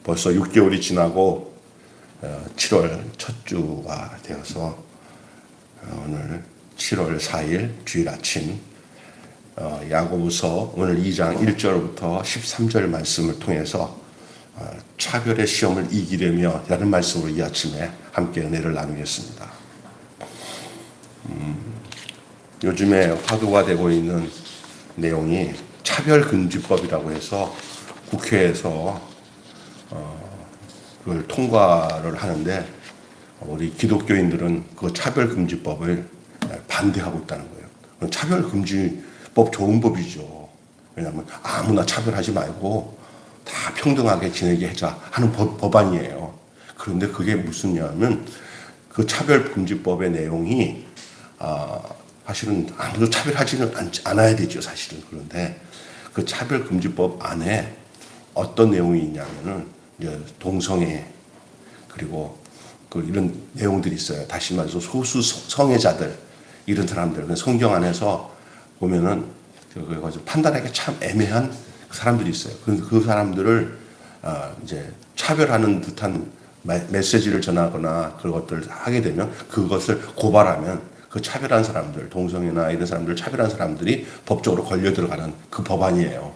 벌써 6개월이 지나고 7월 첫 주가 되어서 오늘 7월 4일 주일 아침 야고보서 오늘 2장 1절부터 13절 말씀을 통해서 차별의 시험을 이기려며 라는 말씀으로 이 아침에 함께 은혜를 나누겠습니다. 요즘에 화두가 되고 있는 내용이 차별금지법이라고 해서 국회에서 그걸 통과를 하는데 우리 기독교인들은 그 차별금지법을 반대하고 있다는 거예요. 차별금지법 좋은 법이죠. 왜냐하면 아무나 차별하지 말고 다 평등하게 지내게 하자 하는 법안이에요. 그런데 그게 무슨냐면 그 차별금지법의 내용이 사실은 아무도 차별하지는 않아야 되죠, 사실은. 그런데 그 차별금지법 안에 어떤 내용이 있냐면은 이제 동성애 그리고 이런 내용들이 있어요. 다시 말해서 소수 성애자들 이런 사람들 성경 안에서 보면은 판단하기 참 애매한 사람들이 있어요. 그 사람들을 이제 차별하는 듯한 메시지를 전하거나 그런 것들을 하게 되면 그것을 고발하면 그 차별한 사람들, 동성애나 이런 사람들을 차별한 사람들이 법적으로 걸려 들어가는 그 법안이에요.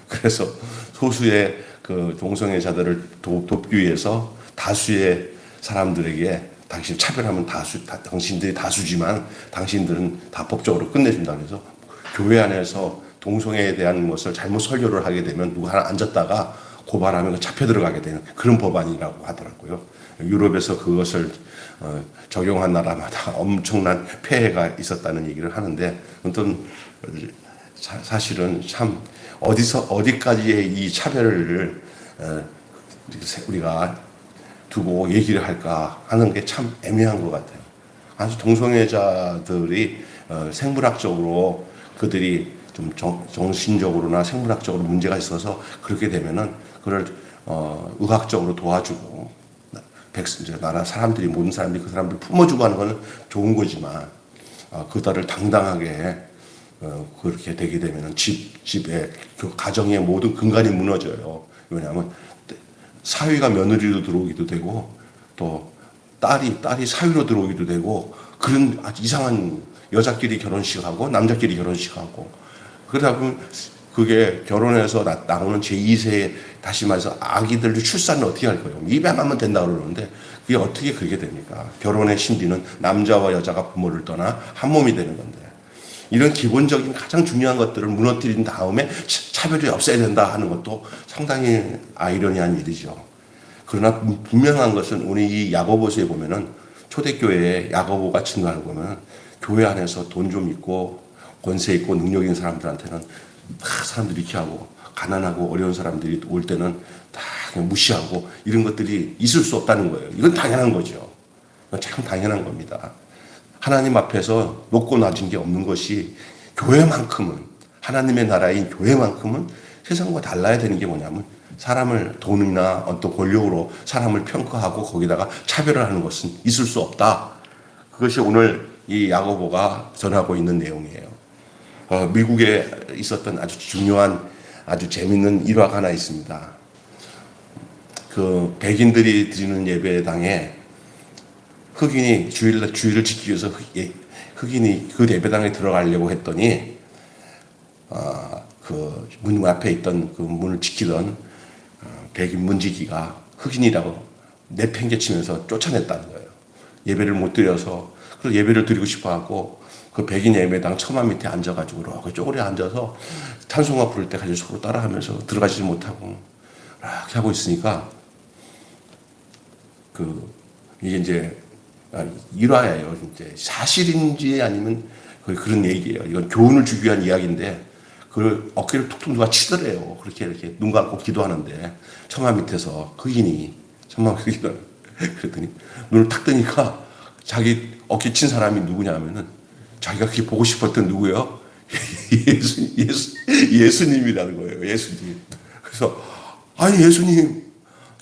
그래서 소수의 그 동성애자들을 돕기 위해서 다수의 사람들에게 당신 차별하면 당신들이 다수지만 당신들은 다 법적으로 끝내준다. 그래서 교회 안에서 동성애에 대한 것을 잘못 설교를 하게 되면 누가 하나 앉았다가 고발하면 잡혀 들어가게 되는 그런 법안이라고 하더라고요. 유럽에서 그것을 적용한 나라마다 엄청난 폐해가 있었다는 얘기를 하는데, 아무튼 사실은 참 어디까지의 이 차별을 우리가 두고 얘기를 할까 하는 게 참 애매한 것 같아요. 아주 동성애자들이 생물학적으로 그들이 좀 정신적으로나 생물학적으로 문제가 있어서 그렇게 되면은 그걸 의학적으로 도와주고 나라 사람들이 모든 사람들이 그 사람들 품어주고 하는 건 좋은 거지만 그들을 당당하게 그렇게 되게 되면은 집에 그 가정의 모든 근간이 무너져요. 왜냐하면 사위가 며느리로 들어오기도 되고 또 딸이 사위로 들어오기도 되고 그런 아주 이상한 여자끼리 결혼식하고 남자끼리 결혼식하고 그러다 보면 그게 결혼해서 나오는 제2세 다시 말해서 아기들을 출산을 어떻게 할 거예요? 입양하면 된다고 그러는데 그게 어떻게 그렇게 됩니까? 결혼의 신비는 남자와 여자가 부모를 떠나 한 몸이 되는 건데 이런 기본적인 가장 중요한 것들을 무너뜨린 다음에 차별이 없어야 된다 하는 것도 상당히 아이러니한 일이죠. 그러나 분명한 것은 우리 이 야고보서에 보면은 초대교회에 야고보가 증거하는 거 보면 교회 안에서 돈 좀 있고 권세 있고 능력 있는 사람들한테는 다 사람들이 이렇게 하고 가난하고 어려운 사람들이 올 때는 다 그냥 무시하고 이런 것들이 있을 수 없다는 거예요. 이건 당연한 거죠. 이건 참 당연한 겁니다. 하나님 앞에서 높고 낮은 게 없는 것이 교회만큼은 하나님의 나라인 교회만큼은 세상과 달라야 되는 게 뭐냐면 사람을 돈이나 어떤 권력으로 사람을 평가하고 거기다가 차별을 하는 것은 있을 수 없다. 그것이 오늘 이 야고보가 전하고 있는 내용이에요. 미국에 있었던 아주 중요한 아주 재밌는 일화가 하나 있습니다. 그 백인들이 드리는 예배당에 흑인이 주일을 지키기 위해서 흑인이 그 예배당에 들어가려고 했더니 그 문 앞에 있던 그 문을 지키던 백인 문지기가 흑인이라고 내팽개치면서 쫓아냈다는 거예요. 예배를 못 드려서 그래서 예배를 드리고 싶어하고 그 백인 예배당 처마 밑에 앉아가지고 이렇게 쪼그려 앉아서 찬송가 부를 때까지 서로 따라하면서 들어가지 못하고 이렇게 하고 있으니까 이게 이제 일화예요. 이제 사실인지 아니면 그런 얘기예요. 이건 교훈을 주기 위한 이야기인데 그걸 어깨를 툭툭 누가 치더래요. 그렇게 이렇게 눈 감고 기도하는데 처마 밑에서 흑인이 그랬더니 눈을 탁 뜨니까 자기 어깨 친 사람이 누구냐면은 자기가 그게 보고 싶었던 누구예요? 예수님이라는 거예요. 예수님. 그래서 아니 예수님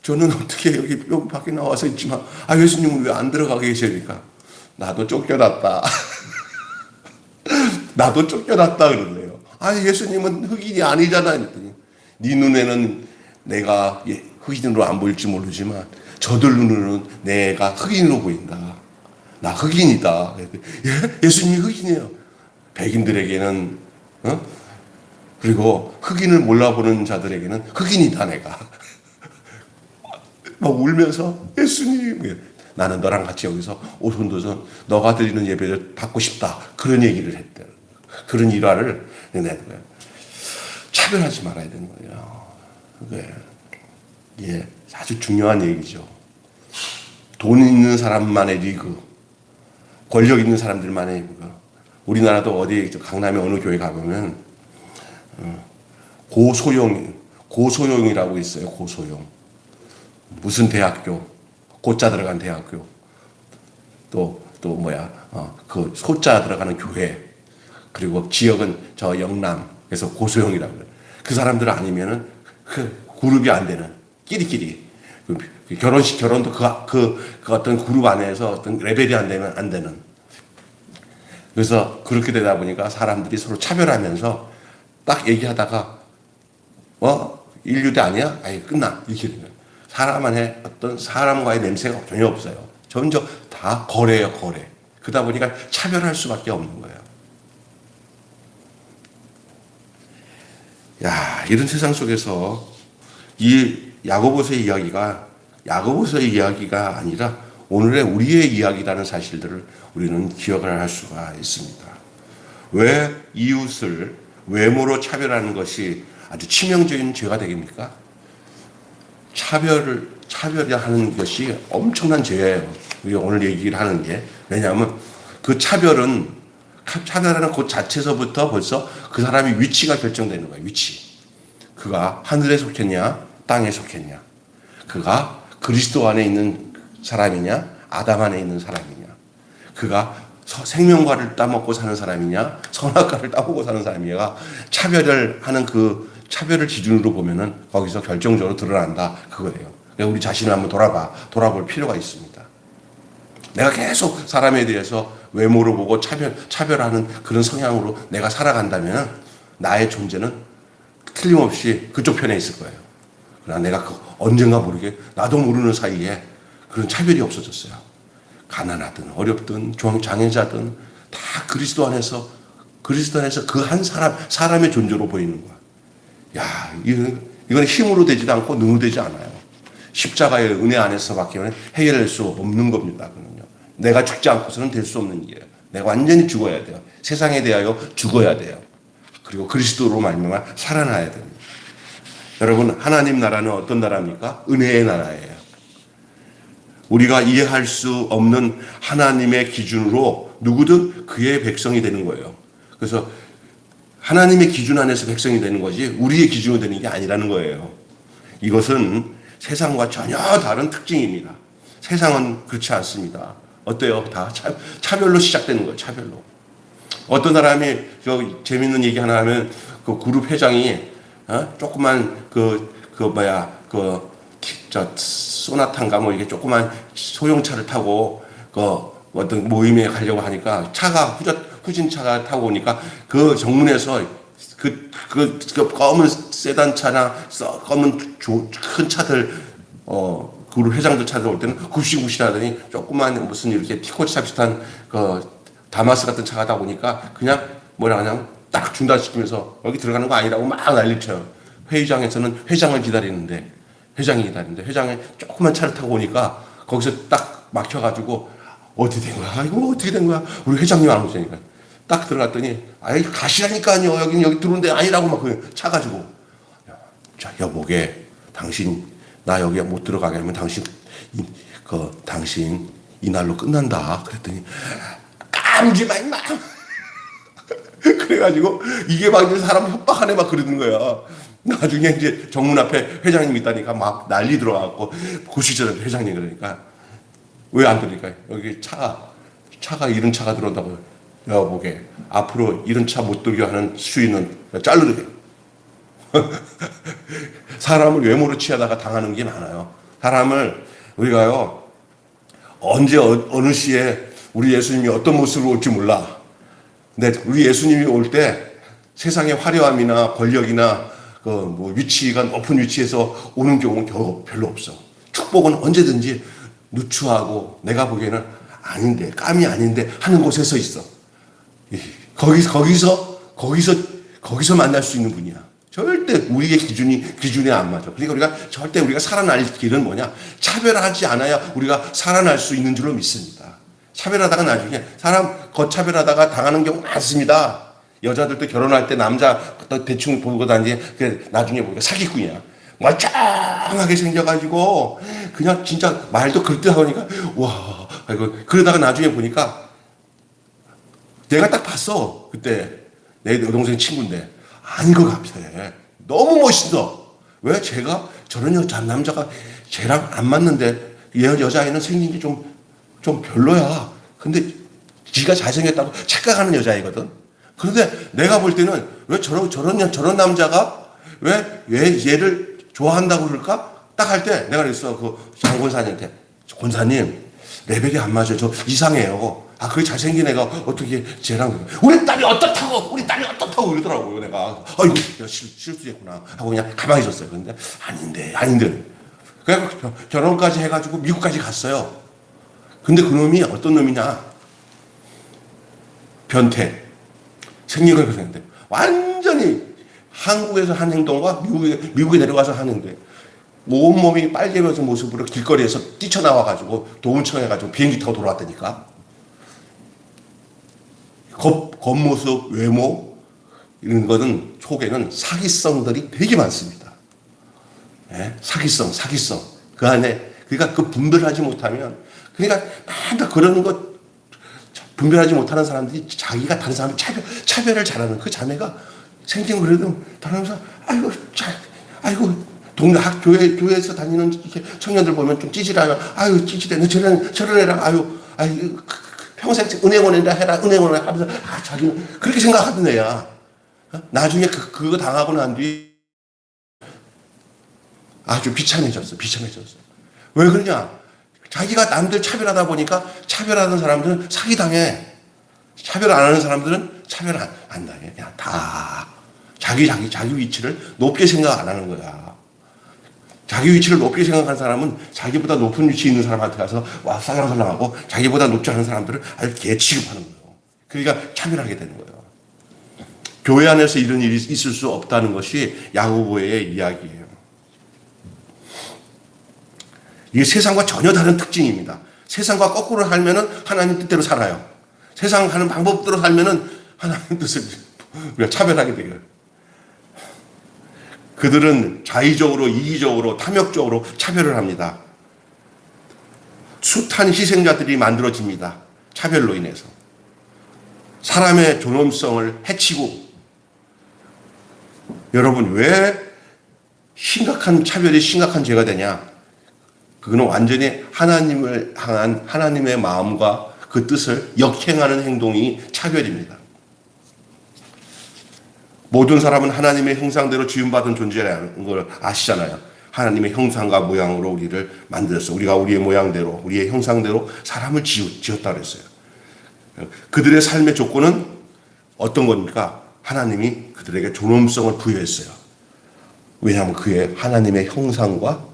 저는 어떻게 여기 밖에 나와서 있지만 예수님은 왜 안 들어가 계시니까 나도 쫓겨났다. 나도 쫓겨났다 그러네요. 예수님은 흑인이 아니잖아. 그랬더니 네 눈에는 내가 흑인으로 안 보일지 모르지만 저들 눈으로는 내가 흑인으로 보인다. 나 흑인이다. 예수님이 흑인이에요. 백인들에게는 그리고 흑인을 몰라보는 자들에게는 흑인이다 내가. 막 울면서 예수님 나는 너랑 같이 여기서 오손도손 너가 드리는 예배를 받고 싶다. 그런 얘기를 했대. 그런 일화를 내는 거예요. 차별하지 말아야 되는 거예요. 그게 아주 중요한 얘기죠. 돈 있는 사람만의 리그, 권력 있는 사람들만의 리그. 우리나라도 어디 강남에 어느 교회 가보면 고소용이라고 있어요. 고소용. 무슨 대학교, 고자 들어간 대학교, 그 소자 들어가는 교회, 그리고 지역은 저 영남, 그래서 고소형이라고 해요. 그 사람들 아니면은 그 그룹이 안 되는, 끼리끼리. 결혼도 그 어떤 그룹 안에서 어떤 레벨이 안 되면 안 되는. 그래서 그렇게 되다 보니까 사람들이 서로 차별하면서 딱 얘기하다가, 인류대 아니야? 아니, 끝나. 이렇게 되는 거예요. 사람만의 어떤 사람과의 냄새가 전혀 없어요. 전혀 다 거래예요, 거래. 그러다 보니까 차별할 수밖에 없는 거예요. 야, 이런 세상 속에서 이 야고보서의 이야기가 아니라 오늘의 우리의 이야기라는 사실들을 우리는 기억을 할 수가 있습니다. 왜 이웃을 외모로 차별하는 것이 아주 치명적인 죄가 되겠습니까? 차별하는 것이 엄청난 죄예요. 우리가 오늘 얘기를 하는 게. 왜냐하면 그 차별하는 것 자체에서부터 벌써 그 사람의 위치가 결정되는 거예요. 위치. 그가 하늘에 속했냐, 땅에 속했냐. 그가 그리스도 안에 있는 사람이냐, 아담 안에 있는 사람이냐. 그가 생명과를 따먹고 사는 사람이냐, 선악과를 따먹고 사는 사람이냐가 차별을 하는 그 차별을 기준으로 보면은 거기서 결정적으로 드러난다. 그거예요. 우리 자신을 한번 돌아볼 필요가 있습니다. 내가 계속 사람에 대해서 외모로 보고 차별하는 그런 성향으로 내가 살아간다면 나의 존재는 틀림없이 그쪽 편에 있을 거예요. 그러나 내가 언젠가 모르게 나도 모르는 사이에 그런 차별이 없어졌어요. 가난하든 어렵든 장애자든 다 그리스도 안에서 그 한 사람의 존재로 보이는 거야. 야, 이건 힘으로 되지도 않고 능으로 되지 않아요. 십자가의 은혜 안에서밖에 해결할 수 없는 겁니다. 그는요. 내가 죽지 않고서는 될 수 없는 일이에요. 내가 완전히 죽어야 돼요. 세상에 대하여 죽어야 돼요. 그리고 그리스도로 말미암아 살아나야 됩니다. 여러분, 하나님 나라는 어떤 나라입니까? 은혜의 나라예요. 우리가 이해할 수 없는 하나님의 기준으로 누구든 그의 백성이 되는 거예요. 그래서 하나님의 기준 안에서 백성이 되는 거지 우리의 기준으로 되는 게 아니라는 거예요. 이것은 세상과 전혀 다른 특징입니다. 세상은 그렇지 않습니다. 어때요? 다 차별로 시작되는 거예요. 차별로. 어떤 사람이 재밌는 얘기 하나 하면 그 그룹 회장이 조그만 소나타인가 뭐 이게 조그만 소형차를 타고 어떤 모임에 가려고 하니까 후진차가 타고 오니까 그 정문에서 그 검은 세단차나 검은 큰 차들 그룹 회장들 차들 올 때는 굽시굽시하더니 조그만 무슨 이렇게 티코차 비슷한 다마스 같은 차가 다 오니까 그냥 그냥 딱 중단시키면서 여기 들어가는 거 아니라고 막 난리를 쳐요. 회의장에서는 회장이 기다리는데 회장이 조그만 차를 타고 오니까 거기서 딱 막혀가지고 어떻게 된 거야? 이거 어떻게 된 거야? 우리 회장님 안 오시니까 딱 들어갔더니 아이 가시라니까요. 여기 들어오는데 아니라고 막 차가지고 자 여보게 당신 나 여기 못 들어가게 하면 당신 이날로 끝난다. 그랬더니 까불지 마 임마. 그래가지고 이게 막 사람 협박하네 막 그러는 거야. 나중에 이제 정문 앞에 회장님 있다니까 막 난리 들어가고 고시절 회장님 그러니까 왜 안 들으니까 여기 차가 이런 차가 들어온다고 여보게 앞으로 이런 차 못 들게 하는 수위는 자르게. 사람을 외모로 취하다가 당하는 게 많아요. 사람을 우리가요 언제 어느 시에 우리 예수님이 어떤 모습으로 올지 몰라. 근데 우리 예수님이 올 때 세상의 화려함이나 권력이나 그 뭐 위치가 높은 위치에서 오는 경우는 별로 없어. 축복은 언제든지 누추하고 내가 보기에는 아닌데, 깜이 아닌데 하는 곳에서 있어. 거기서 만날 수 있는 분이야. 절대 우리의 기준에 안 맞아. 그러니까 우리가 절대 우리가 살아날 길은 뭐냐? 차별하지 않아야 우리가 살아날 수 있는 줄로 믿습니다. 차별하다가 나중에 사람 거차별하다가 당하는 경우 많습니다. 여자들도 결혼할 때 남자 대충 보고 다니지 나중에 보니까 사기꾼이야. 멀쩡하게 생겨가지고 그냥 진짜 말도 그럴듯하니까 와, 아이고 그러다가 나중에 보니까 내가 딱 봤어. 그때 내 여동생 친구인데 아닌 것 같아. 너무 멋있어. 왜? 제가 저런 남자가 쟤랑 안 맞는데 여자애는 생긴 게 좀 별로야. 근데 지가 잘생겼다고 착각하는 여자애거든. 그런데 내가 볼 때는 왜 저런 남자가 왜 얘를 좋아한다고 그럴까? 딱 할 때 내가 그랬어. 그 장 권사님한테. 권사님, 레벨이 안 맞아요. 저 이상해요. 아, 그게 잘생긴 애가 어떻게 쟤랑. 우리 딸이 어떻다고 이러더라고요. 내가. 아이고, 실수했구나. 하고 그냥 가만히 있었어요. 근데 아닌데. 그래서 결혼까지 해가지고 미국까지 갔어요. 근데 그 놈이 어떤 놈이냐. 변태. 생긴 걸 그랬는데. 완전히 한국에서 한 행동과 미국에 내려가서 한 행동. 온몸이 빨개져서 모습으로 길거리에서 뛰쳐나와가지고 도운청해가지고 비행기 타고 돌아왔다니까. 겉모습, 외모 이런 거는 속에는 사기성들이 되게 많습니다. 네? 사기성. 그 안에 그러니까 그 분별하지 못하면 그러니까 다 그런 것 분별하지 못하는 사람들이 자기가 다른 사람을 차별을 잘하는 그 자매가 생긴 그래도 다른 사람 아이고 동네 교회에서 다니는 청년들 보면 좀 찌질하면 아유 찌질해 저런 애랑 아유 평생 은행원이라 해라 은행원을 하면서 자기는 그렇게 생각하던 애야. 나중에 그거 당하고 난 뒤에 아주 비참해졌어. 왜 그러냐? 자기가 남들 차별하다 보니까 차별하는 사람들은 사기당해. 차별 안 하는 사람들은 차별 안 당해. 그냥 다 자기 위치를 높게 생각 안 하는 거야. 자기 위치를 높게 생각하는 사람은 자기보다 높은 위치에 있는 사람한테 가서 와 쌍랑쌍랑하고 자기보다 높지 않은 사람들을 아주 개 취급하는 거예요. 그러니까 차별하게 되는 거예요. 교회 안에서 이런 일이 있을 수 없다는 것이 야고보의 이야기예요. 이게 세상과 전혀 다른 특징입니다. 세상과 거꾸로 살면은 하나님 뜻대로 살아요. 세상 가는 방법대로 살면은 하나님 뜻을 우리가 차별하게 돼요. 그들은 자의적으로, 이기적으로, 탐욕적으로 차별을 합니다. 숱한 희생자들이 만들어집니다. 차별로 인해서. 사람의 존엄성을 해치고 여러분 왜 심각한 차별이 심각한 죄가 되냐? 그거는 완전히 하나님을 향한 하나님의 마음과 그 뜻을 역행하는 행동이 차별입니다. 모든 사람은 하나님의 형상대로 지음받은 존재라는 걸 아시잖아요. 하나님의 형상과 모양으로 우리를 만들었어. 우리가 우리의 모양대로, 우리의 형상대로 사람을 지었다 그랬어요. 그들의 삶의 조건은 어떤 겁니까? 하나님이 그들에게 존엄성을 부여했어요. 왜냐하면 그의 하나님의 형상과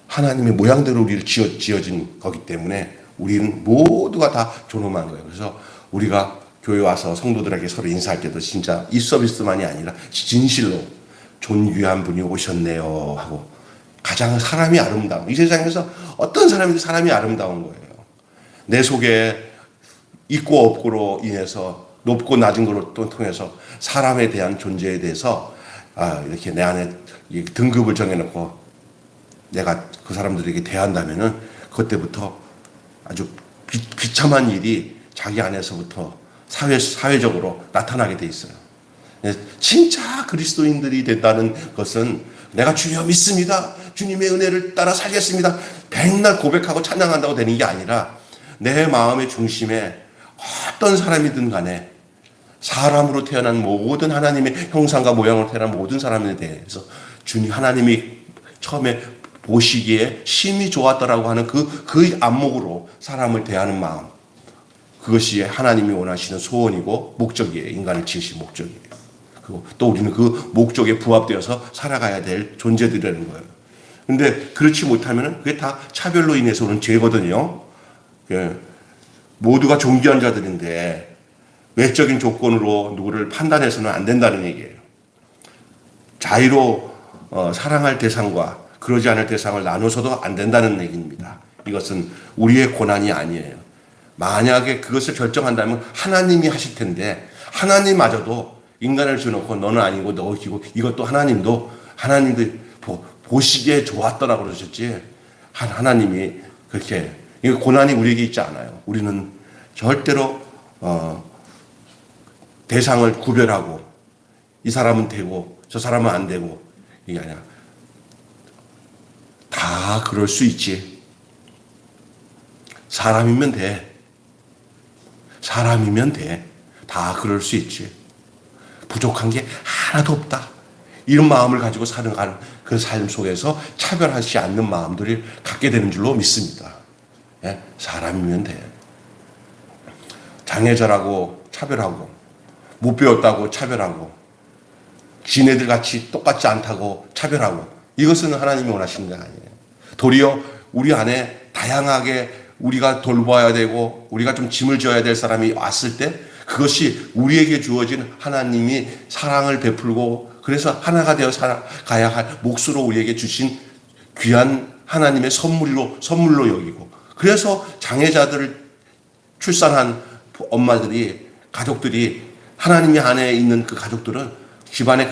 하나님의 모양대로 우리를 지어진 거기 때문에 우리는 모두가 다 존엄한 거예요. 그래서 우리가 교회 와서 성도들에게 서로 인사할 때도 진짜 이 서비스만이 아니라 진실로 존귀한 분이 오셨네요 하고 가장 사람이 아름다운 이 세상에서 어떤 사람이든 사람이 아름다운 거예요. 내 속에 있고 없고로 인해서 높고 낮은 것을 통해서 사람에 대한 존재에 대해서 이렇게 내 안에 등급을 정해놓고 내가 그 사람들에게 대한다면은 그때부터 아주 비참한 일이 자기 안에서부터 사회적으로 나타나게 돼 있어요. 진짜 그리스도인들이 된다는 것은 내가 주여 믿습니다. 주님의 은혜를 따라 살겠습니다. 백날 고백하고 찬양한다고 되는 게 아니라 내 마음의 중심에 어떤 사람이든 간에 사람으로 태어난 모든 하나님의 형상과 모양으로 태어난 모든 사람에 대해서 주님 하나님이 처음에 보시기에 심히 좋았더라고 하는 그 안목으로 사람을 대하는 마음. 그것이 하나님이 원하시는 소원이고 목적이에요. 인간을 지으신 목적이에요. 또 우리는 그 목적에 부합되어서 살아가야 될 존재들이라는 거예요. 근데 그렇지 못하면 그게 다 차별로 인해서 오는 죄거든요. 예. 모두가 존귀한 자들인데 외적인 조건으로 누구를 판단해서는 안 된다는 얘기예요. 자의로 사랑할 대상과 그러지 않을 대상을 나눠서도 안 된다는 얘기입니다. 이것은 우리의 고난이 아니에요. 만약에 그것을 결정한다면 하나님이 하실 텐데 하나님마저도 인간을 주놓고 너는 아니고 너이고 이것도 하나님도 보시기에 좋았더라고 그러셨지. 하나님이 그렇게 고난이 우리에게 있지 않아요. 우리는 절대로 대상을 구별하고 이 사람은 되고 저 사람은 안 되고 이게 아니라 다 그럴 수 있지. 사람이면 돼. 사람이면 돼. 다 그럴 수 있지. 부족한 게 하나도 없다. 이런 마음을 가지고 사는 그 삶 속에서 차별하지 않는 마음들을 갖게 되는 줄로 믿습니다. 예? 사람이면 돼. 장애자라고 차별하고 못 배웠다고 차별하고 지네들 같이 똑같지 않다고 차별하고 이것은 하나님이 원하시는 게 아니에요. 도리어 우리 안에 다양하게 우리가 돌봐야 되고 우리가 좀 짐을 져야 될 사람이 왔을 때 그것이 우리에게 주어진 하나님이 사랑을 베풀고 그래서 하나가 되어 살아가야 할 몫으로 우리에게 주신 귀한 하나님의 선물로 여기고 그래서 장애자들을 출산한 엄마들이 가족들이 하나님의 안에 있는 그 가족들은 집안의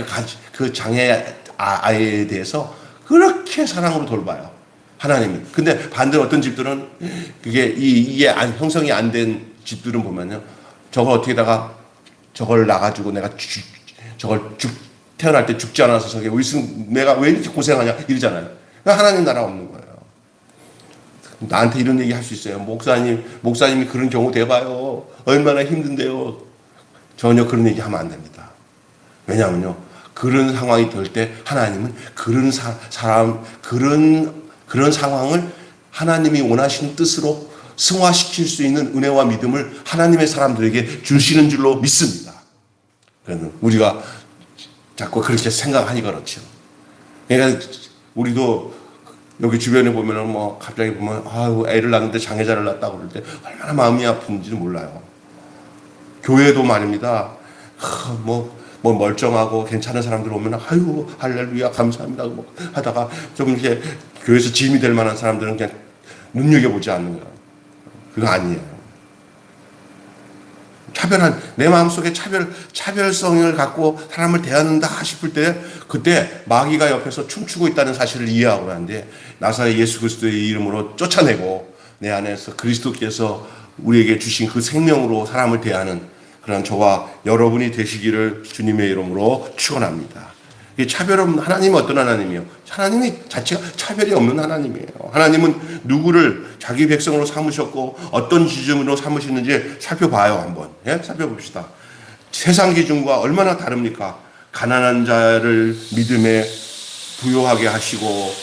그 장애 아이에 대해서 그렇게 사랑으로 돌봐요. 하나님이. 근데 반대로 어떤 집들은 이게 형성이 안 된 집들은 보면요. 저걸 어떻게다가 저걸 나가지고 내가 태어날 때 죽지 않아서 저게 내가 왜 이렇게 고생하냐 이러잖아요. 하나님 나라 없는 거예요. 나한테 이런 얘기 할 수 있어요. 목사님이 그런 경우 돼봐요. 얼마나 힘든데요. 전혀 그런 얘기 하면 안 됩니다. 왜냐하면요. 그런 상황이 될 때 하나님은 그런 그런 상황을 하나님이 원하시는 뜻으로 승화시킬 수 있는 은혜와 믿음을 하나님의 사람들에게 주시는 줄로 믿습니다. 그래서 우리가 자꾸 그렇게 생각하니 그렇죠. 그러니까 우리도 여기 주변에 보면은 갑자기 보면 애를 낳는데 장애자를 낳았다고 그럴 때 얼마나 마음이 아픈지는 몰라요. 교회도 말입니다. 멀쩡하고 괜찮은 사람들 오면 아유 할렐루야 감사합니다 하다가 좀 이렇게 교회에서 짐이 될 만한 사람들은 그냥 눈여겨보지 않는 거예요. 그거 아니에요. 내 마음속에 차별성을 갖고 사람을 대하는다 싶을 때 그때 마귀가 옆에서 춤추고 있다는 사실을 이해하고 하는데 나사렛 예수 그리스도의 이름으로 쫓아내고 내 안에서 그리스도께서 우리에게 주신 그 생명으로 사람을 대하는 그런 저와 여러분이 되시기를 주님의 이름으로 축원합니다. 차별 없는 하나님은 어떤 하나님이에요? 하나님이 자체가 차별이 없는 하나님이에요. 하나님은 누구를 자기 백성으로 삼으셨고 어떤 기준으로 삼으셨는지 살펴봐요. 한번 살펴봅시다. 세상 기준과 얼마나 다릅니까? 가난한 자를 믿음에 부요하게 하시고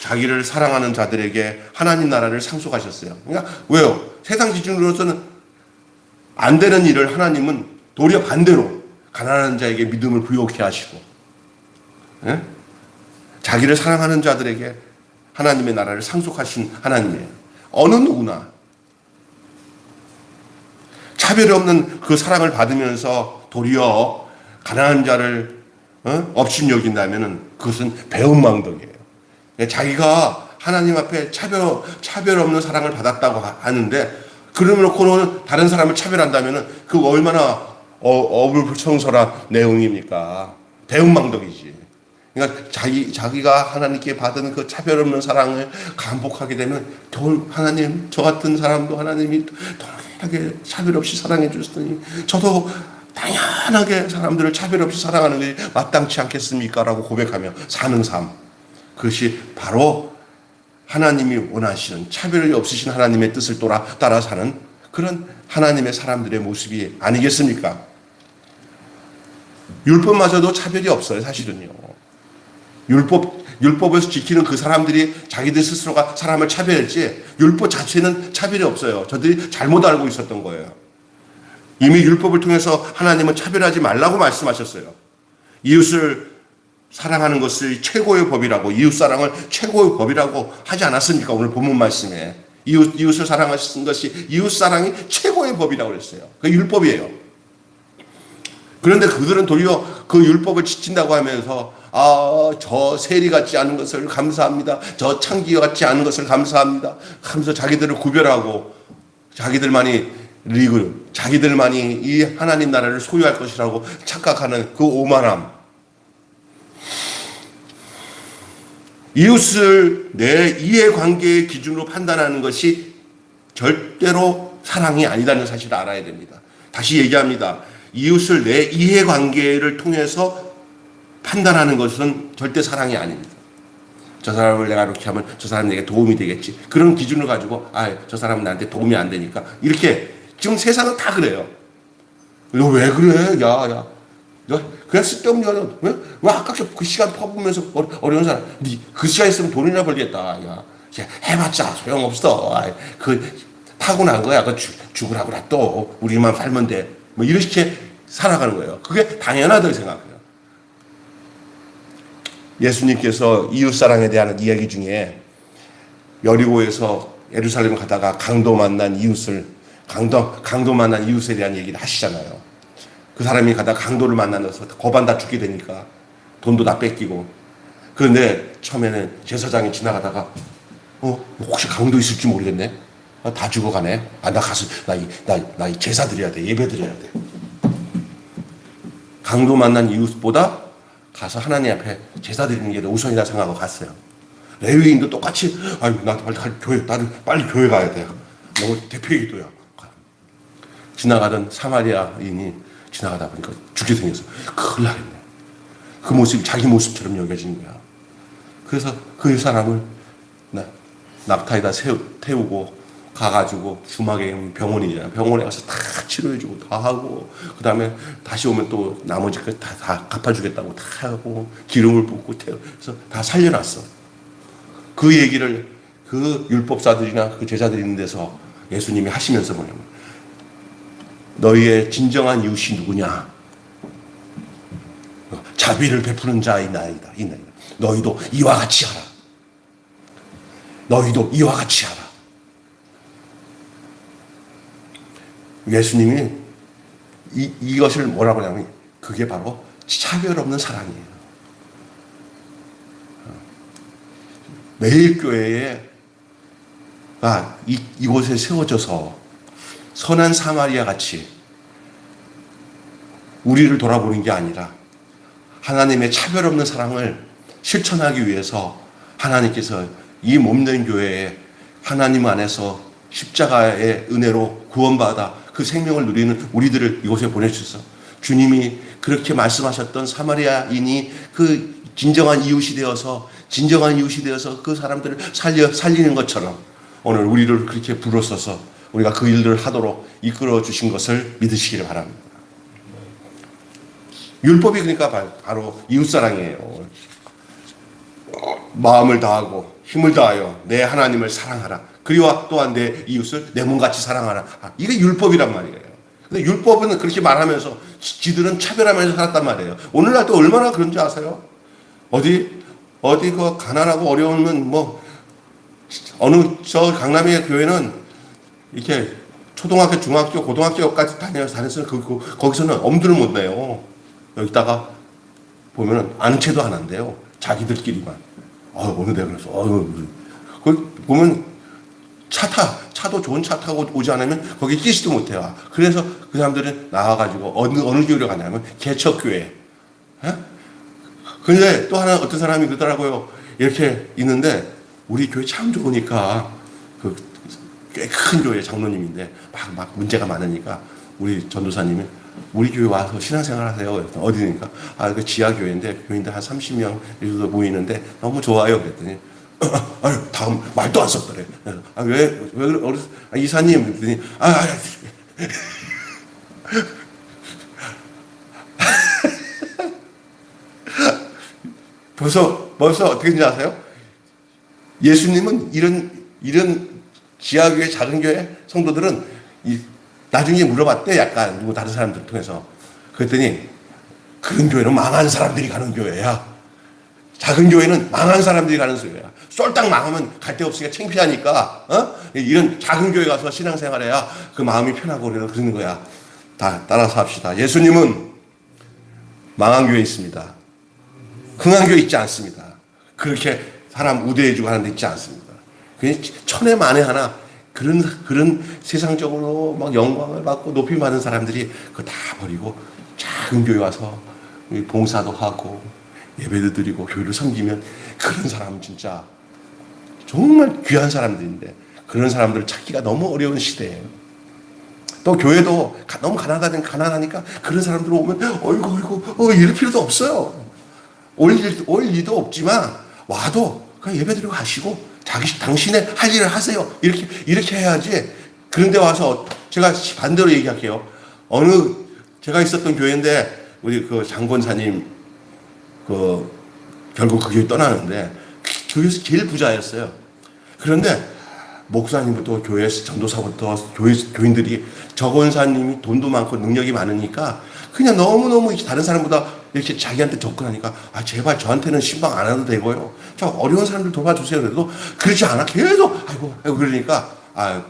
자기를 사랑하는 자들에게 하나님 나라를 상속하셨어요. 그러니까 왜요? 세상 기준으로서는 안 되는 일을 하나님은 도리어 반대로 가난한 자에게 믿음을 부여케 하시고 자기를 사랑하는 자들에게 하나님의 나라를 상속하신 하나님이에요. 어느 누구나 차별이 없는 그 사랑을 받으면서 도리어 가난한 자를 업신여긴다면 그것은 배은망덕이에요. 자기가 하나님 앞에 차별 없는 사랑을 받았다고 하는데 그러면 놓고는 다른 사람을 차별한다면 그거 얼마나 어불성설한 내용입니까? 배은망덕이지. 그러니까 자기가 하나님께 받은 그 차별 없는 사랑을 감복하게 되면 하나님 저 같은 사람도 하나님이 동일하게 차별 없이 사랑해 주셨으니 저도 당연하게 사람들을 차별 없이 사랑하는 게 마땅치 않겠습니까? 라고 고백하며 사는 삶. 그것이 바로 하나님이 원하시는 차별이 없으신 하나님의 뜻을 따라 사는 그런 하나님의 사람들의 모습이 아니겠습니까? 율법마저도 차별이 없어요, 사실은요. 율법에서 지키는 그 사람들이 자기들 스스로가 사람을 차별했지 율법 자체는 차별이 없어요. 저들이 잘못 알고 있었던 거예요. 이미 율법을 통해서 하나님은 차별하지 말라고 말씀하셨어요. 이웃을 사랑하는 것을 최고의 법이라고, 이웃 사랑을 최고의 법이라고 하지 않았습니까? 오늘 본문 말씀에 이웃을 사랑하신 것이 이웃 사랑이 최고의 법이라고 그랬어요. 그 율법이에요. 그런데 그들은 도리어 그 율법을 지킨다고 하면서 저 세리 같지 않은 것을 감사합니다. 저 창기 같지 않은 것을 감사합니다. 하면서 자기들을 구별하고 자기들만이 이 하나님 나라를 소유할 것이라고 착각하는 그 오만함. 이웃을 내 이해관계의 기준으로 판단하는 것이 절대로 사랑이 아니라는 사실을 알아야 됩니다. 다시 얘기합니다. 이웃을 내 이해관계를 통해서 판단하는 것은 절대 사랑이 아닙니다. 저 사람을 내가 이렇게 하면 저 사람이 내게 도움이 되겠지. 그런 기준을 가지고 저 사람은 나한테 도움이 안 되니까 이렇게 지금 세상은 다 그래요. 너 왜 그래? 야. 그냥 쓸데없는 거 왜 아깝게 그 시간 퍼부으면서 어려운 사람 그 시간 있으면 돈이나 벌겠다. 야 해봤자 소용없어. 그 타고난 거야. 그 죽으라고 또 우리만 살면 돼. 뭐 이렇게 살아가는 거예요. 그게 당연하다고 생각해요. 예수님께서 이웃사랑에 대한 이야기 중에 여리고에서 예루살렘 가다가 강도 만난 이웃에 대한 얘기를 하시잖아요. 그 사람이 가다가 강도를 만나서 거반 다 죽게 되니까 돈도 다 뺏기고. 그런데 처음에는 제사장이 지나가다가 혹시 강도 있을지 모르겠네. 다 죽어가네. 나 가서 나 제사 드려야 돼. 예배 드려야 돼. 강도 만난 이웃보다 가서 하나님 앞에 제사 드리는 게 우선이다 생각하고 갔어요. 레위인도 똑같이 나 빨리 교회 가야 돼. 너 대표의 기도야. 지나가던 사마리아인이 지나가다 보니까 죽게 생겼어. 큰일 나겠네. 그 모습이 자기 모습처럼 여겨지는 거야. 그래서 그 사람을 낙타에다 태우고 가가지고 주막에 병원이잖아. 병원에 가서 다 치료해주고 다 하고 그 다음에 다시 오면 또 나머지 다 갚아주겠다고 다 하고 기름을 붓고 그래서 다 살려놨어. 그 얘기를 그 율법사들이나 그 제자들이 있는 데서 예수님이 하시면서 뭐냐면 너희의 진정한 이웃이 누구냐? 자비를 베푸는 자의 나이다. 너희도 이와 같이 하라. 너희도 이와 같이 하라. 예수님이 이것을 뭐라고 하냐면 그게 바로 차별 없는 사랑이에요. 매일 교회에 이곳에 세워져서 선한 사마리아 같이 우리를 돌아보는 게 아니라 하나님의 차별 없는 사랑을 실천하기 위해서 하나님께서 이 몸된 교회에 하나님 안에서 십자가의 은혜로 구원받아 그 생명을 누리는 우리들을 이곳에 보내주셔서 주님이 그렇게 말씀하셨던 사마리아인이 그 진정한 이웃이 되어서 그 사람들을 살리는 것처럼 오늘 우리를 그렇게 불러서서 우리가 그 일들을 하도록 이끌어 주신 것을 믿으시기를 바랍니다. 율법이 그러니까 바로 이웃사랑이에요. 마음을 다하고 힘을 다하여 내 하나님을 사랑하라. 그리와 또한 내 이웃을 내 몸같이 사랑하라. 이게 율법이란 말이에요. 근데 율법은 그렇게 말하면서 지들은 차별하면서 살았단 말이에요. 오늘날도 얼마나 그런지 아세요? 어디 그 가난하고 어려우면 어느 저 강남의 교회는 이렇게 초등학교, 중학교, 고등학교까지 다녔으면 거기서는 엄두를 못 내요. 여기다가 보면은 아는 체도 안 한대요. 자기들끼리만. 어느 데 그래서 거기 보면 차도 좋은 차 타고 오지 않으면 거기 끼지도 못해요. 그래서 그 사람들은 나와가지고 어느 교회로 가냐면 개척교회. 근데 또 하나 어떤 사람이 그러더라고요. 이렇게 있는데 우리 교회 참 좋으니까 꽤 큰 교회 장로님인데 막 문제가 많으니까 우리 전도사님이 우리 교회 와서 신앙생활 하세요. 어디니까 그 지하 교회인데 교인들 한 30명 정도 모이는데 너무 좋아요. 그랬더니 다음 말도 안 썼더래. 왜 이사님 그랬더니 벌써 어떻게 되는지 아세요? 예수님은 이런 지하교회, 작은 교회 성도들은 나중에 물어봤대, 약간 누구 다른 사람들 통해서. 그랬더니 그런 교회는 망한 사람들이 가는 교회야. 작은 교회는 망한 사람들이 가는 교회야. 쏠딱 망하면 갈 데 없으니까 창피하니까 이런 작은 교회 가서 신앙생활해야 그 마음이 편하고 그러는 거야. 다 따라서 합시다. 예수님은 망한 교회 있습니다. 흥한 교회 있지 않습니다. 그렇게 사람 우대해주고 하는 데 있지 않습니다. 그냥 천에 만에 하나 그런 세상적으로 막 영광을 받고 높임 받은 사람들이 그거 다 버리고 작은 교회 와서 봉사도 하고 예배도 드리고 교회를 섬기면 그런 사람은 진짜 정말 귀한 사람들인데 그런 사람들을 찾기가 너무 어려운 시대예요. 또 교회도 너무 가난하니까 그런 사람들 오면 어이구 이럴 필요도 없어요. 올 일도 없지만 와도 그냥 예배 드리고 가시고 당신의 할 일을 하세요. 이렇게 해야지. 그런데 와서 제가 반대로 얘기할게요. 제가 있었던 교회인데 우리 그 장권사님 결국 그 교회 떠나는데 교회에서 제일 부자였어요. 그런데 목사님부터 교회 전도사부터 교인들이 저 권사님이 돈도 많고 능력이 많으니까 그냥 너무너무 다른 사람보다 이렇게 자기한테 접근하니까 제발 저한테는 신방 안 해도 되고요. 저 어려운 사람들 도와주세요. 그래도 그렇지 않아. 계속 아이고 그러니까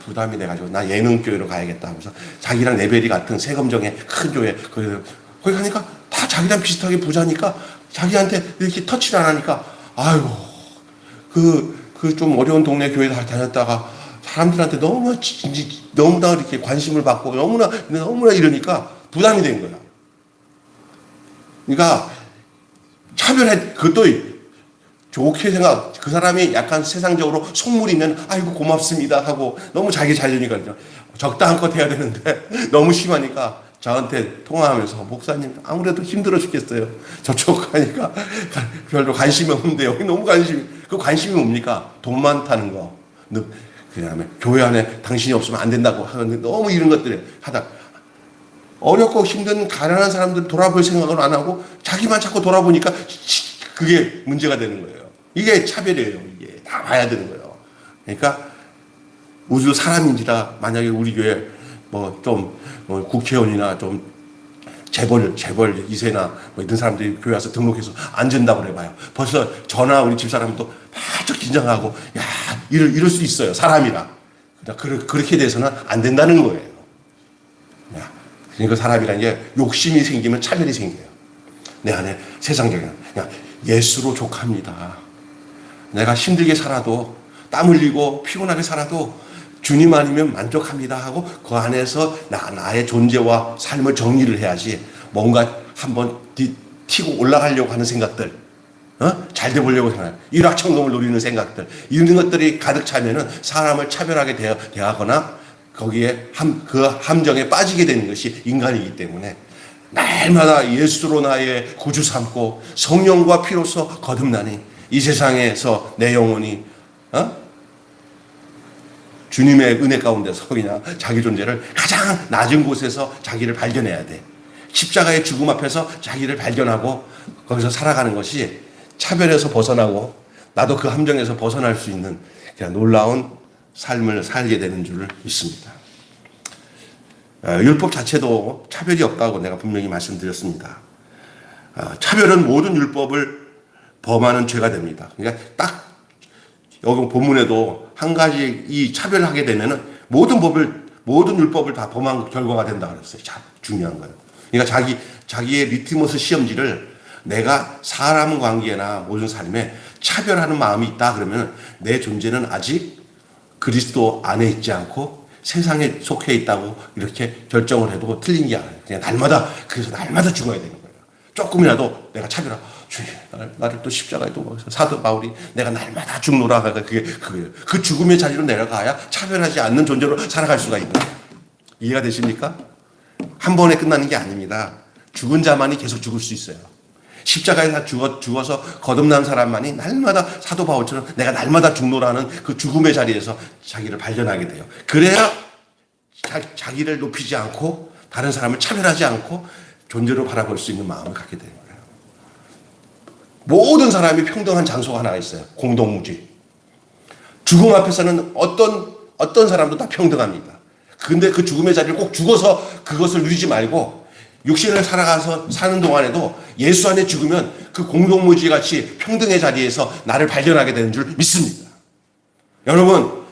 부담이 돼가지고 나 예능교회로 가야겠다 하면서 자기랑 레벨이 같은 세검정의 큰 교회 거기 가니까 다 자기랑 비슷하게 부자니까 자기한테 이렇게 터치를 안 하니까 아이고 그 좀 어려운 동네 교회 다녔다가 사람들한테 너무나 이렇게 관심을 받고 너무나 이러니까 부담이 된 거야. 그러니까 그것도 좋게 그 사람이 약간 세상적으로 속물이면 아이고 고맙습니다 하고 너무 자기 자존이니까 적당한 것 해야 되는데 너무 심하니까 저한테 통화하면서 목사님 아무래도 힘들어 죽겠어요. 저쪽 가니까 별로 관심이 없는데 여기 너무 관심이 뭡니까? 돈 많다는 거. 그다음에 교회 안에 당신이 없으면 안 된다고 하는데 너무 이런 것들을 하다 어렵고 힘든 가난한 사람들 돌아볼 생각을 안 하고 자기만 자꾸 돌아보니까 그게 문제가 되는 거예요. 이게 차별이에요. 이게 다 봐야 되는 거예요. 그러니까 우리도 사람인지라 만약에 우리 교회 국회의원이나 좀 재벌 2세나 이런 사람들이 교회 와서 등록해서 안 된다고 그래봐요. 벌써 저나 우리 집사람도 바짝 긴장하고 이럴 수 있어요. 사람이라. 그렇게 돼서는 안 된다는 거예요. 그러니까 사람이라는 게 욕심이 생기면 차별이 생겨요. 내 안에 세상적인 그냥 예수로 족합니다. 내가 힘들게 살아도 땀 흘리고 피곤하게 살아도 주님 아니면 만족합니다 하고 그 안에서 나의 존재와 삶을 정리를 해야지 뭔가 한번 튀고 올라가려고 하는 생각들 잘 돼보려고 생각 일확천금을 노리는 생각들 이런 것들이 가득 차면은 사람을 차별하게 대하거나 거기에 그 함정에 빠지게 되는 것이 인간이기 때문에 날마다 예수로 나의 구주 삼고 성령과 피로써 거듭나니 이 세상에서 내 영혼이 주님의 은혜 가운데서 그냥 자기 존재를 가장 낮은 곳에서 자기를 발견해야 돼. 십자가의 죽음 앞에서 자기를 발견하고 거기서 살아가는 것이 차별에서 벗어나고 나도 그 함정에서 벗어날 수 있는 그냥 놀라운 삶을 살게 되는 줄 믿습니다. 율법 자체도 차별이 없다고 내가 분명히 말씀드렸습니다. 차별은 모든 율법을 범하는 죄가 됩니다. 그러니까 딱 여기 본문에도 한 가지 이 차별하게 되면은 모든 율법을 다 범한 결과가 된다 그랬어요. 참 중요한 거예요. 그러니까 자기의 리트머스 시험지를 내가 사람 관계나 모든 삶에 차별하는 마음이 있다 그러면 내 존재는 아직 그리스도 안에 있지 않고 세상에 속해 있다고 이렇게 결정을 해도 틀린 게 아니에요. 그냥 그래서 날마다 죽어야 되는 거예요. 조금이라도 내가 차별하고 주님 나를 또 십자가에 또 사도 바울이 내가 날마다 죽노라 그게 그거예요. 그 죽음의 자리로 내려가야 차별하지 않는 존재로 살아갈 수가 있는 거예요. 이해가 되십니까? 한 번에 끝나는 게 아닙니다. 죽은 자만이 계속 죽을 수 있어요. 십자가에 죽어서 거듭난 사람만이 날마다 사도 바울처럼 내가 날마다 죽노라는 그 죽음의 자리에서 자기를 발견하게 돼요. 그래야 자기를 높이지 않고 다른 사람을 차별하지 않고 존재로 바라볼 수 있는 마음을 갖게 되는 거예요. 모든 사람이 평등한 장소가 하나 있어요. 공동무지. 죽음 앞에서는 어떤 사람도 다 평등합니다. 근데 그 죽음의 자리를 꼭 죽어서 그것을 누리지 말고 육신을 살아가서 사는 동안에도 예수 안에 죽으면 그 공동묘지 같이 평등의 자리에서 나를 발견하게 되는 줄 믿습니다. 여러분,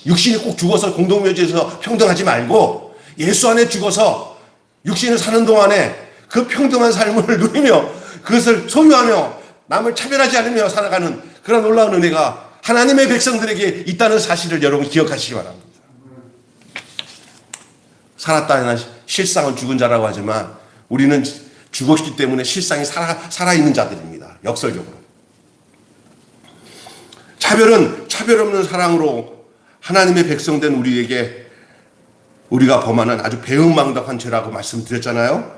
육신이 꼭 죽어서 공동묘지에서 평등하지 말고 예수 안에 죽어서 육신을 사는 동안에 그 평등한 삶을 누리며 그것을 소유하며 남을 차별하지 않으며 살아가는 그런 놀라운 은혜가 하나님의 백성들에게 있다는 사실을 여러분 기억하시기 바랍니다. 살았다 하나 실상은 죽은 자라고 하지만 우리는 죽었기 때문에 실상이 살아있는 자들입니다. 역설적으로. 차별은 차별 없는 사랑으로 하나님의 백성된 우리에게 우리가 범하는 아주 배은망덕한 죄라고 말씀드렸잖아요.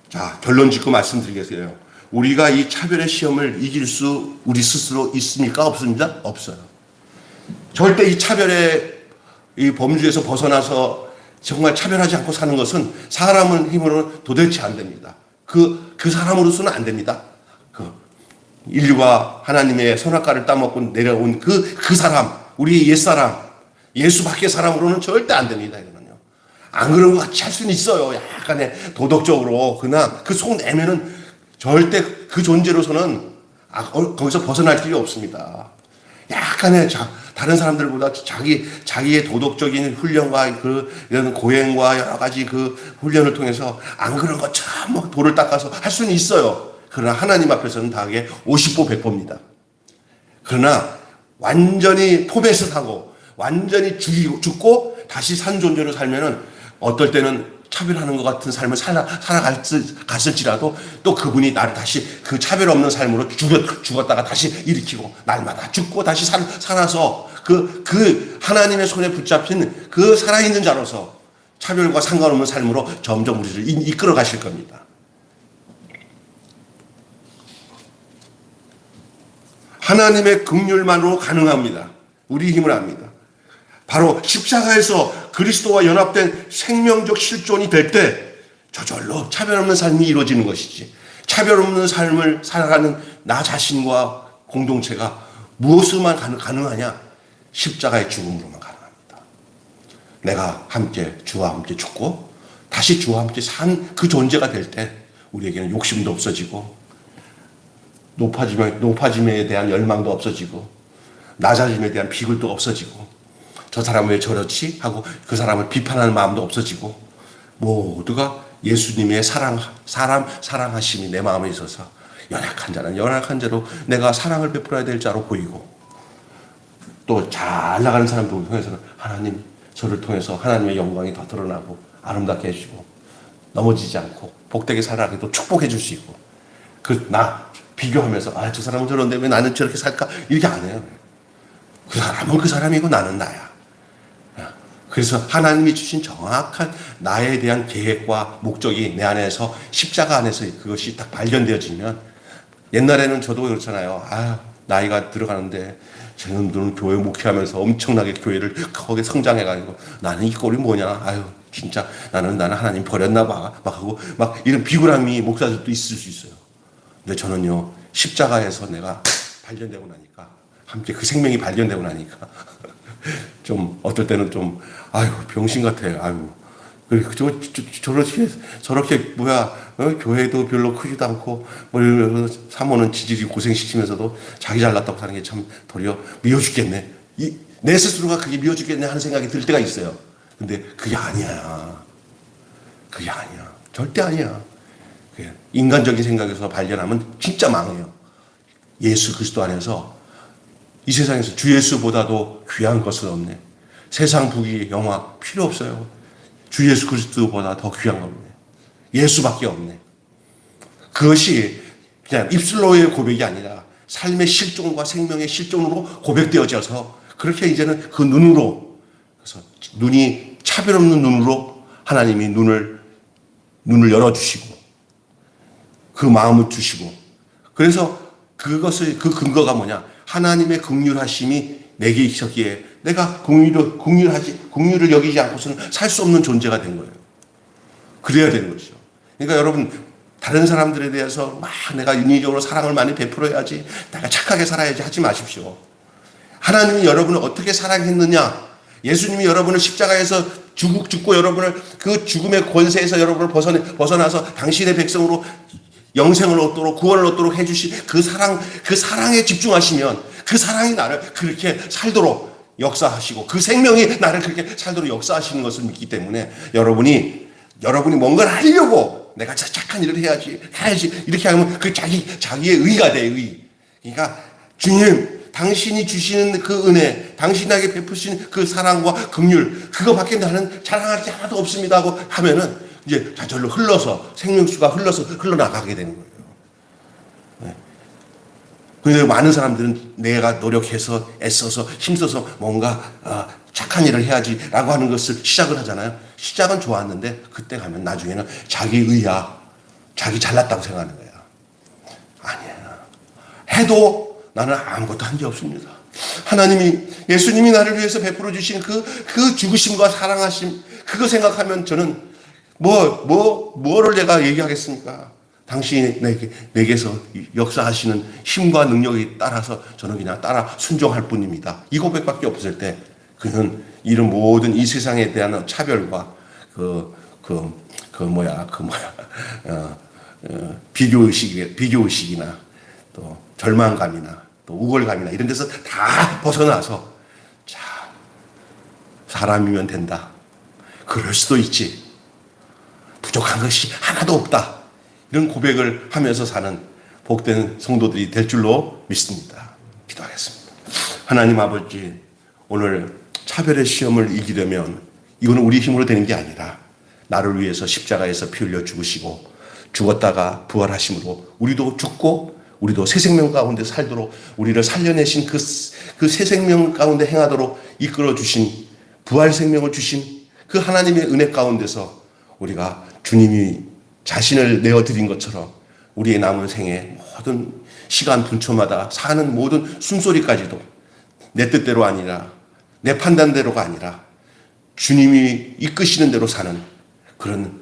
자, 결론 짓고 말씀드리겠어요. 우리가 이 차별의 시험을 이길 수 우리 스스로 있습니까? 없습니다? 없어요. 절대 이 차별의 이 범주에서 벗어나서 정말 차별하지 않고 사는 것은 사람의 힘으로 도대체 안 됩니다. 그 사람으로서는 안 됩니다. 인류가 하나님의 선악과를 따먹고 내려온 그 사람, 우리 옛사람, 예수 밖의 사람으로는 절대 안 됩니다. 이거는요. 안 그런 것 같이 할 수는 있어요. 약간의 도덕적으로. 그러나 그 속 내면은 절대 그 존재로서는 거기서 벗어날 길이 없습니다. 약간의 다른 사람들보다 자기의 도덕적인 훈련과 이런 고행과 여러 가지 그 훈련을 통해서 안 그런 것처럼 막 돌을 닦아서 할 수는 있어요. 그러나 하나님 앞에서는 다하게 50보 100보입니다. 그러나 완전히 포맷을 하고 완전히 죽고 다시 산 존재로 살면은 어떨 때는 차별하는 것 같은 삶을 살아갔을지라도 또 그분이 나를 다시 그 차별 없는 삶으로 죽었다가 다시 일으키고 날마다 죽고 다시 살아서 그 하나님의 손에 붙잡힌 그 살아있는 자로서 차별과 상관없는 삶으로 점점 우리를 이끌어 가실 겁니다. 하나님의 긍휼만으로 가능합니다. 우리 힘을 압니다. 바로 십자가에서 그리스도와 연합된 생명적 실존이 될 때 저절로 차별 없는 삶이 이루어지는 것이지, 차별 없는 삶을 살아가는 나 자신과 공동체가 무엇으로만 가능하냐? 십자가의 죽음으로만 가능합니다. 내가 함께 주와 함께 죽고 다시 주와 함께 산 그 존재가 될 때 우리에게는 욕심도 없어지고 높아짐에 대한 열망도 없어지고 낮아짐에 대한 비굴도 없어지고 저 사람은 왜 저렇지? 하고 그 사람을 비판하는 마음도 없어지고 모두가 예수님의 사랑하심이 내 마음에 있어서 연약한 자는 연약한 자로 내가 사랑을 베풀어야 될 자로 보이고 또 잘 나가는 사람들 통해서는 하나님 저를 통해서 하나님의 영광이 더 드러나고 아름답게 해주시고 넘어지지 않고 복되게 살아가게 또 축복해 줄 수 있고 나 비교하면서 저 사람은 저런데 왜 나는 저렇게 살까? 이렇게 안 해요. 그 사람은 그 사람이고 나는 나야. 그래서 하나님이 주신 정확한 나에 대한 계획과 목적이 내 안에서 십자가 안에서 그것이 딱 발견되어지면 옛날에는 저도 그렇잖아요. 나이가 들어가는데 쟤놈들은 교회 목회하면서 엄청나게 교회를 거기에 성장해가지고 나는 이 꼴이 뭐냐. 진짜 나는 하나님 버렸나 봐. 막 하고 막 이런 비굴함이 목사들도 있을 수 있어요. 근데 저는요 십자가에서 내가 발견되고 나니까 함께 그 생명이 발견되고 나니까 좀 어떨 때는 좀 병신 같아. 저렇게 교회도 별로 크지도 않고 사모는 지질이 고생시키면서도 자기 잘났다고 사는 게 참 도리어 미워 죽겠네. 내 스스로가 그게 미워 죽겠네 하는 생각이 들 때가 있어요. 근데 그게 아니야. 절대 아니야. 인간적인 생각에서 발견하면 진짜 망해요. 예수 그리스도 안에서 이 세상에서 주 예수보다도 귀한 것은 없네. 세상 부귀 영화 필요 없어요. 주 예수 그리스도보다 더 귀한 거 없네. 예수밖에 없네. 그것이 그냥 입술로의 고백이 아니라 삶의 실존과 생명의 실존으로 고백되어져서 그렇게 이제는 그 눈으로, 그래서 눈이 차별 없는 눈으로 하나님이 눈을 열어주시고 그 마음을 주시고, 그래서 그것을 그 근거가 뭐냐? 하나님의 긍휼하심이 내게 있었기에 내가 긍휼을 여기지 않고서는 살 수 없는 존재가 된 거예요. 그래야 되는 것이죠. 그러니까 여러분, 다른 사람들에 대해서 막 내가 인위적으로 사랑을 많이 베풀어야지, 내가 착하게 살아야지 하지 마십시오. 하나님이 여러분을 어떻게 사랑했느냐? 예수님이 여러분을 십자가에서 죽고 여러분을 그 죽음의 권세에서 여러분을 벗어나서 당신의 백성으로 영생을 얻도록 구원을 얻도록 해주신 그 사랑에 집중하시면 그 사랑이 나를 그렇게 살도록 역사하시고 그 생명이 나를 그렇게 살도록 역사하시는 것을 믿기 때문에 여러분이 뭔가를 하려고 내가 착한 일을 해야지 이렇게 하면 그 자기의 의가 돼, 의. 그러니까 주님, 당신이 주시는 그 은혜, 당신에게 베푸신 그 사랑과 긍휼, 그거밖에 나는 자랑할 게 하나도 없습니다 하고 하면은 이제 저절로 흘러서 생명수가 흘러나가게 되는 거예요. 네. 그런데 많은 사람들은 내가 노력해서 애써서 힘써서 뭔가 착한 일을 해야지라고 하는 것을 시작을 하잖아요. 시작은 좋았는데 그때 가면 나중에는 자기 의야, 자기 잘났다고 생각하는 거야. 아니야. 해도 나는 아무것도 한 게 없습니다. 예수님이 나를 위해서 베풀어 주신 그 죽으심과 사랑하심, 그거 생각하면 저는 뭐를 내가 얘기하겠습니까? 당신이 내게서 역사하시는 힘과 능력에 따라서 저는 그냥 따라 순종할 뿐입니다. 이 고백밖에 없을 때 그는 이런 모든 이 세상에 대한 차별과 비교의식이나 또 절망감이나 또 우월감이나 이런 데서 다 벗어나서 자, 사람이면 된다. 그럴 수도 있지. 부족한 것이 하나도 없다. 이런 고백을 하면서 사는 복된 성도들이 될 줄로 믿습니다. 기도하겠습니다. 하나님 아버지, 오늘 차별의 시험을 이기려면 이거는 우리 힘으로 되는 게 아니라 나를 위해서 십자가에서 피 흘려 죽으시고 죽었다가 부활하심으로 우리도 죽고 우리도 새 생명 가운데 살도록 우리를 살려내신 그 새 생명 가운데 행하도록 이끌어 주신 부활 생명을 주신 그 하나님의 은혜 가운데서 우리가 주님이 자신을 내어드린 것처럼 우리의 남은 생에 모든 시간 분초마다 사는 모든 숨소리까지도 내 뜻대로 아니라 내 판단대로가 아니라 주님이 이끄시는 대로 사는 그런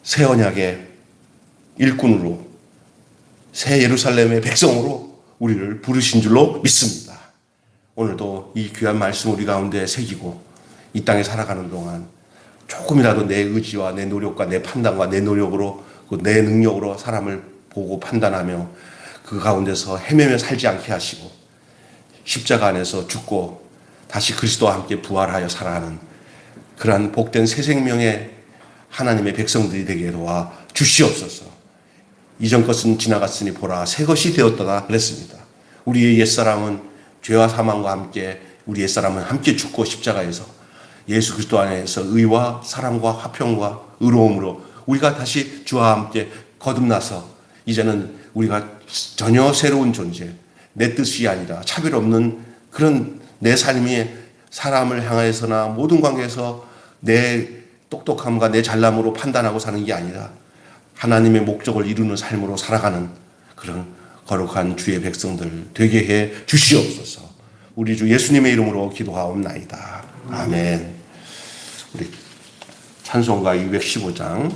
새 언약의 일꾼으로 새 예루살렘의 백성으로 우리를 부르신 줄로 믿습니다. 오늘도 이 귀한 말씀 우리 가운데 새기고 이 땅에 살아가는 동안 조금이라도 내 의지와 내 노력과 내 판단과 내 노력으로 내 능력으로 사람을 보고 판단하며 그 가운데서 헤매며 살지 않게 하시고 십자가 안에서 죽고 다시 그리스도와 함께 부활하여 살아가는 그러한 복된 새 생명의 하나님의 백성들이 되게 도와 주시옵소서. 이전 것은 지나갔으니 보라 새 것이 되었다가 그랬습니다. 우리의 옛사람은 죄와 사망과 함께 우리 옛사람은 함께 죽고 십자가에서 예수 그리스도 안에서 의와 사랑과 화평과 의로움으로 우리가 다시 주와 함께 거듭나서 이제는 우리가 전혀 새로운 존재, 내 뜻이 아니라 차별 없는 그런 내 삶이 사람을 향해서나 모든 관계에서 내 똑똑함과 내 잘남으로 판단하고 사는 게 아니라 하나님의 목적을 이루는 삶으로 살아가는 그런 거룩한 주의 백성들 되게 해 주시옵소서. 우리 주 예수님의 이름으로 기도하옵나이다. 아멘. 우리 찬송가 215장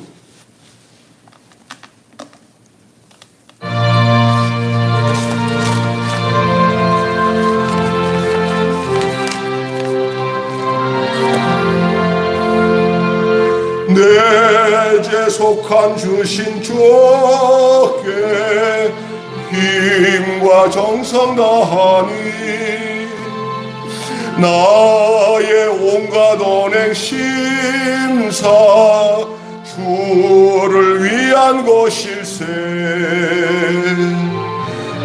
내 죄 속한 주신 주께 힘과 정성 다하니 나의 온갖 언행 심사 주를 위한 것일세.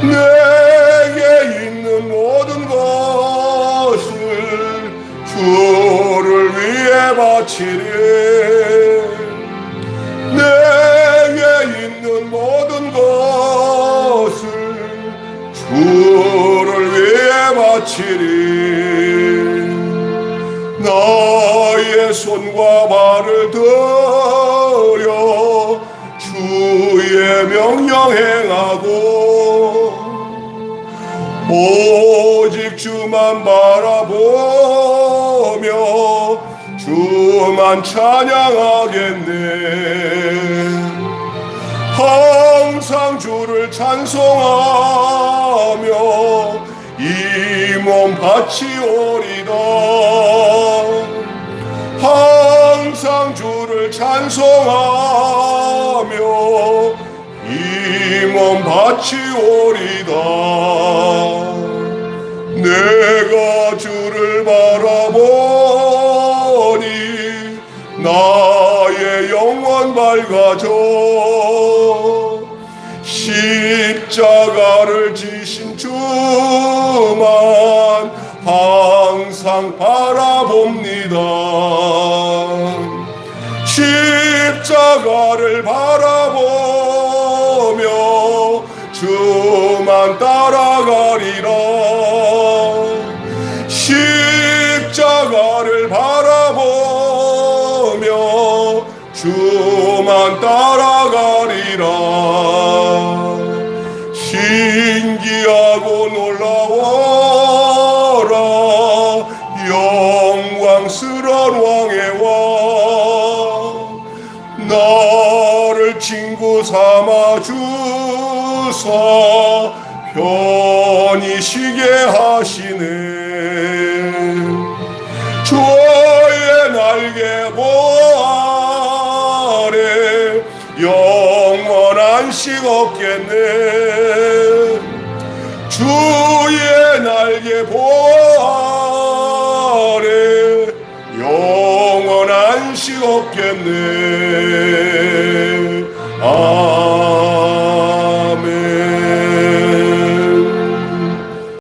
내게 있는 모든 것을 주를 위해 바치리. 내게 있는 모든 것을 주를 위해 바치리. 나의 손과 발을 들여 주의 명령 행하고 오직 주만 바라보며 주만 찬양하겠네. 항상 주를 찬송하며 이 몸 바치오리다. 항상 주를 찬송하며 이 몸 바치오리다. 내가 주를 바라보니 나의 영혼 밝아져. 십자가를 지신 주만 항상 바라봅니다. 십자가를 바라보며 주만 따라가리라. 십자가를 바라보며 주만 따라가리라. 신기하고 놀라워라. 영광스러운 왕의 왕. 나를 친구 삼아 주사 편히 쉬게 하시네. 주의 날개 보아래 영원한 식 없겠네. 주의 날개 보아래 영원한 식 없겠네.